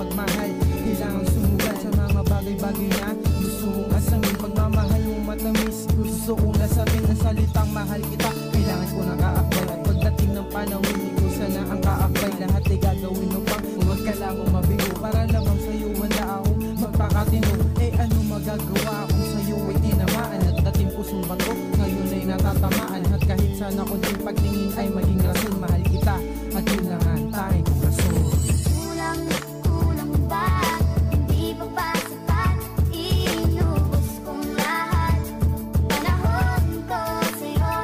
pagmahal. Kailangan sumugal sa mga bagay-bagay na gusto mong asamin. Pagmamahal mong matamis, gusto kong nasabihin ang salitang mahal kita. Kailangan ko nang kaakbay at pagdating ng panahon, di ko sana ang kaakbay. Lahat ay gagawin mo pang huwag ka lamang mabigo. Para namang sa'yo wala akong magpakatino. Ano magagawa kung sa'yo ay tinamaan? At dating pusong bato, ngayon ay natatamaan. At kahit sana kunting pagtingin ay maging rason, mahal kita at yun lang ang tanging kong rason. Kulang ba? Hindi pa ba sapat? Inubos kong lahat. Panahon ko sa'yo,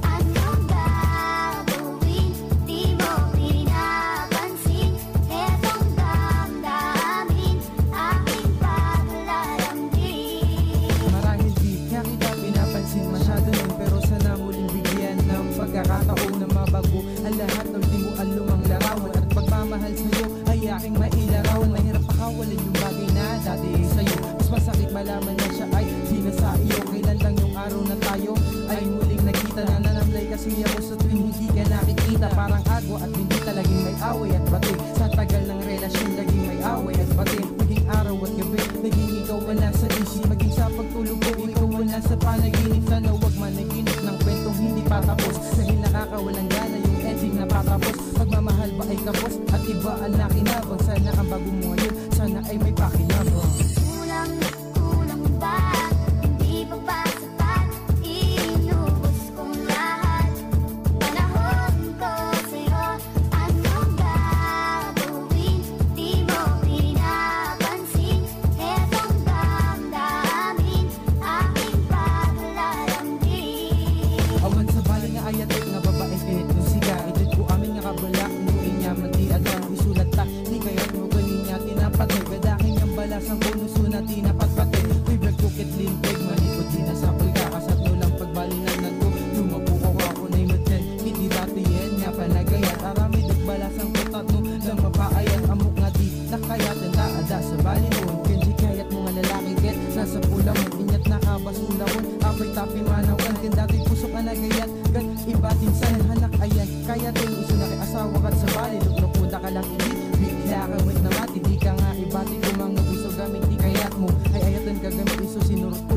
anong gagawin? Di mo pinapansin. Etong damdamin, aking paglalambing. Marahil di kaya kita pinapansin masyado nun, pero sana muling bigyan ng pagkakataon na mabago ang lahat ng di mo alumang larawan. At pagmamahal sa'yo ay aking mailarawan. Mahirap pakawalan yung bagay na dati sa'yo. Mas masakit malaman na siya ay di na sa iyo. Kailan lang yung araw na tayo ay muling nagkita. Nananamlay kasi ako sa tuwing hindi ka nakikita. Parang agwa at hindi talaging may away at bati. Sa tagal ng relasyon laging may away at bati. Maging araw at gabi, naging ikaw ang nasa isip. Maging sa pagtulog ko, ikaw ang nasa panaginip. Sana wag managinip ng kwentong hindi patapos. Dahil nakakawalang gana yung ending na patapos. Pagmamahal ba ay kapos at iba ang nakinabang. Sana ang bago mo ngayon, sana ay may pakinabang. Kulang ba? Hindi pa ba sapat? Inubos kong lahat. Panahon ko sa'yo, anong gagawin? Di mo pinapansin. Etong damdamin, aking paglalambing. Awan sa bali nga ayatik nga babae kahit nung siga. Edad ko amin nga kabalak, nuin niya man di adan. Isulat ta, di kaya't mo galing niya tinapatay. Gadaking ang balas ang punuso na tinapatpatay. Favorite cookie lintig, malikot di na sa pulga. Kasat no lang pagbalingan na to, lumabukaw ako na'y matyan. Hindi dati yan nga panagayat. Arami dik balas ang kutat no, lang mapaayat. Amok nga di, nakayat ang naada sa bali noon. Kenji kayat mga lalaki ket, nasa pulang mo. Inyat nakabasulaon, apay tapi manawan. Ken dati pusok ang nagayat, gan ibatin sa hanak ayan. Kaya din iso na kay asawa kat sa bali. Luklukuda ka lang hindi, bigla kang wait na mati. Di ka nga ibati kung mga iso gamit di kayat mo. Ay ayatan ka gamit iso sinurot ko.